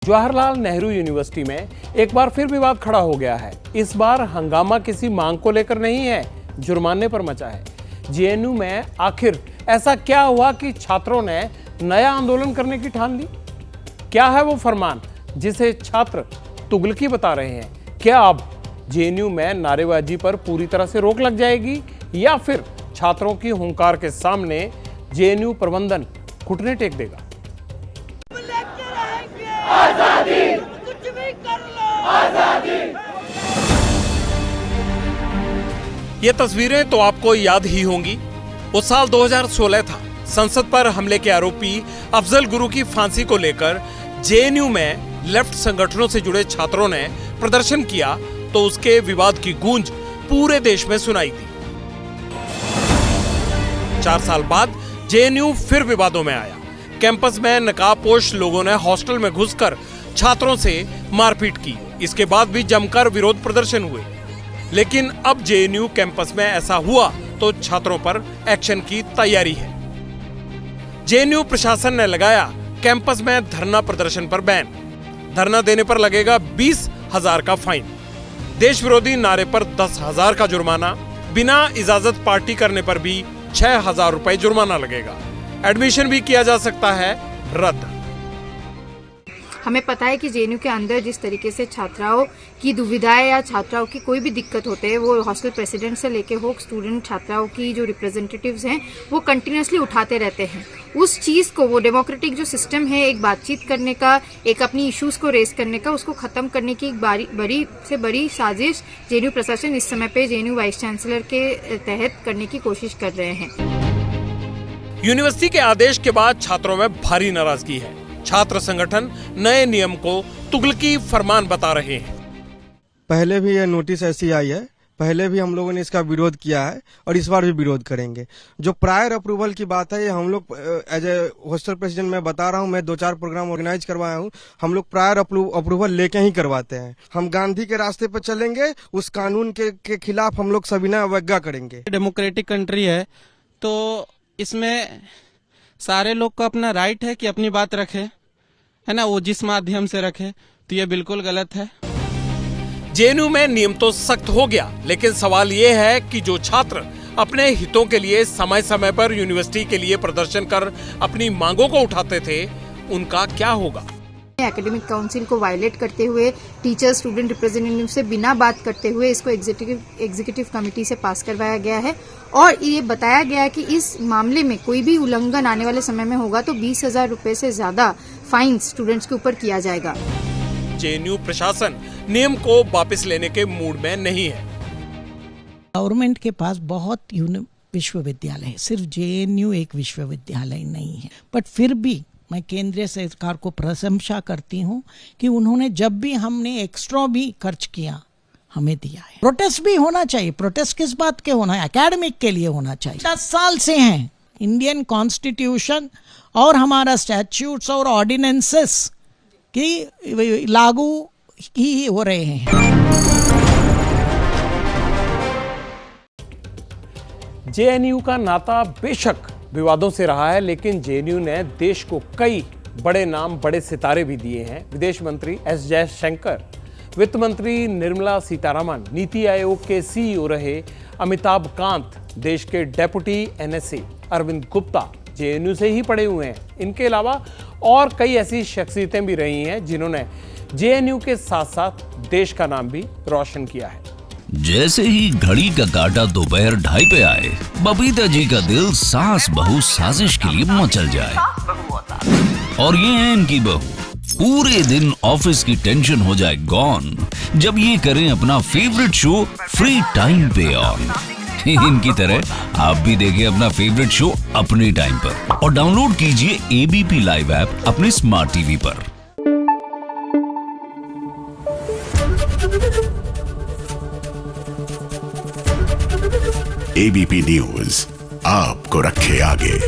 Jawaharlal Nehru university में एक बार फिर विवाद खड़ा हो गया है। इस बार हंगामा किसी मांग को लेकर नहीं है, जुर्माने पर मचा है। जेएनयू में आखिर ऐसा क्या हुआ कि छात्रों ने नया आंदोलन करने की ठान ली? क्या है वो फरमान जिसे छात्र तुगलकी बता रहे हैं? क्या अब जेएनयू में नारेबाजी पर पूरी तरह से रोक लग जाएगी या फिर छात्रों की हुंकार के सामने जेएनयू प्रबंधन घुटने टेक देगा? आजादी, कुछ भी कर लो, आजादी। ये तस्वीरें तो आपको याद ही होंगी। वो साल 2016 था। संसद पर हमले के आरोपी अफजल गुरु की फांसी को लेकर जेएनयू में लेफ्ट संगठनों से जुड़े छात्रों ने प्रदर्शन किया तो उसके विवाद की गूंज पूरे देश में सुनाई दी। 4 साल बाद जेएनयू फिर विवादों में आया। कैंपस में नकाबपोश लोगों ने हॉस्टल में घुसकर छात्रों से मारपीट की। इसके बाद भी जमकर विरोध प्रदर्शन हुए। लेकिन अब जेएनयू कैंपस में ऐसा हुआ तो छात्रों पर एक्शन की तैयारी है। जेएनयू प्रशासन ने लगाया कैंपस में धरना प्रदर्शन पर बैन। धरना देने पर लगेगा 20,000 का फाइन। देश विरोधी नारे पर 10,000 का जुर्माना। बिना इजाजत पार्टी करने पर भी 6,000 रुपए जुर्माना लगेगा। एडमिशन भी किया जा सकता है रद्द। हमें पता है कि जेएनयू के अंदर जिस तरीके से छात्राओं की दुविधाएं या छात्राओं की कोई भी दिक्कत होते हैं वो हॉस्टल प्रेसिडेंट से लेके हो स्टूडेंट छात्राओं की जो रिप्रेजेंटेटिव्स हैं वो कंटिन्यूसली उठाते रहते हैं। उस चीज़ को वो डेमोक्रेटिक जो सिस्टम है एक बातचीत करने का, एक अपनी इश्यूज को रेस करने का, उसको खत्म करने की एक बड़ी से बड़ी साजिश जेएनयू प्रशासन इस समय पे जेएनयू वाइस चांसलर के तहत करने की कोशिश कर रहे हैं। यूनिवर्सिटी के आदेश के बाद छात्रों में भारी नाराजगी है। छात्र संगठन नए नियम को तुगलकी फरमान बता रहे हैं। पहले भी यह नोटिस ऐसी आई है, पहले भी हम लोगों ने इसका विरोध किया है और इस बार भी विरोध करेंगे। जो प्रायर अप्रूवल की बात है, ये हम लोग एज ए हॉस्टल प्रेसिडेंट मैं बता रहा हूँ, मैं 2-4 प्रोग्राम ऑर्गेनाइज करवाया हूँ। हम लोग प्रायर अप्रूवल लेके ही करवाते हैं। हम गांधी के रास्ते पर चलेंगे, उस कानून के खिलाफ हम लोग सविनय अवज्ञा करेंगे। डेमोक्रेटिक कंट्री है तो इसमें सारे लोग को अपना राइट है कि अपनी बात रखे, है ना, वो जिस माध्यम से रखे, तो ये बिल्कुल गलत है। जेएनयू में नियम तो सख्त हो गया, लेकिन सवाल ये है कि जो छात्र अपने हितों के लिए समय समय पर यूनिवर्सिटी के लिए प्रदर्शन कर अपनी मांगों को उठाते थे, उनका क्या होगा? एकेडमिक काउंसिल को वायलेट करते हुए, टीचर स्टूडेंट रिप्रेजेंटेटिव से बिना बात करते हुए इसको एग्जीक्यूटिव कमेटी से पास करवाया गया है और ये बताया गया है कि इस मामले में कोई भी उल्लंघन आने वाले समय में होगा तो 20,000 रुपए से ज्यादा फाइन स्टूडेंट्स के ऊपर किया जाएगा। जेएनयू प्रशासन नियम को वापस लेने के मूड में नहीं है। गवर्नमेंट के पास बहुत विश्वविद्यालय है, सिर्फ जेएनयू एक विश्वविद्यालय नहीं है, बट फिर भी मैं केंद्रीय सरकार को प्रशंसा करती हूँ कि उन्होंने जब भी हमने एक्स्ट्रा भी खर्च किया हमें दिया है। प्रोटेस्ट भी होना चाहिए। प्रोटेस्ट किस बात के होना है? एकेडमिक के लिए होना चाहिए। 10 साल से हैं इंडियन कॉन्स्टिट्यूशन और हमारा स्टैट्यूट्स और ऑर्डिनेंसेस की लागू ही हो रहे हैं। जेएनयू का नाता बेशक विवादों से रहा है, लेकिन जेएनयू ने देश को कई बड़े नाम, बड़े सितारे भी दिए हैं। विदेश मंत्री एस जयशंकर, वित्त मंत्री निर्मला सीतारमण, नीति आयोग के सीईओ रहे अमिताभ कांत, देश के deputy NSA Arvind Gupta JNU से ही पढ़े हुए हैं। इनके अलावा और कई ऐसी शख्सियतें भी रही हैं जिन्होंने जेएनयू के साथ साथ देश का नाम भी रोशन किया है। जैसे ही घड़ी का काटा दोपहर 2:30 पे आए, बबीता जी का दिल सास बहू साजिश के लिए मचल जाए। और ये है इनकी बहू, पूरे दिन ऑफिस की टेंशन हो जाए गॉन जब ये करें अपना फेवरेट शो फ्री टाइम पे ऑन। इनकी तरह आप भी देखें अपना फेवरेट शो अपने टाइम पर और डाउनलोड कीजिए एबीपी लाइव ऐप अपने स्मार्ट टीवी पर। एबीपी न्यूज आपको रखे आगे।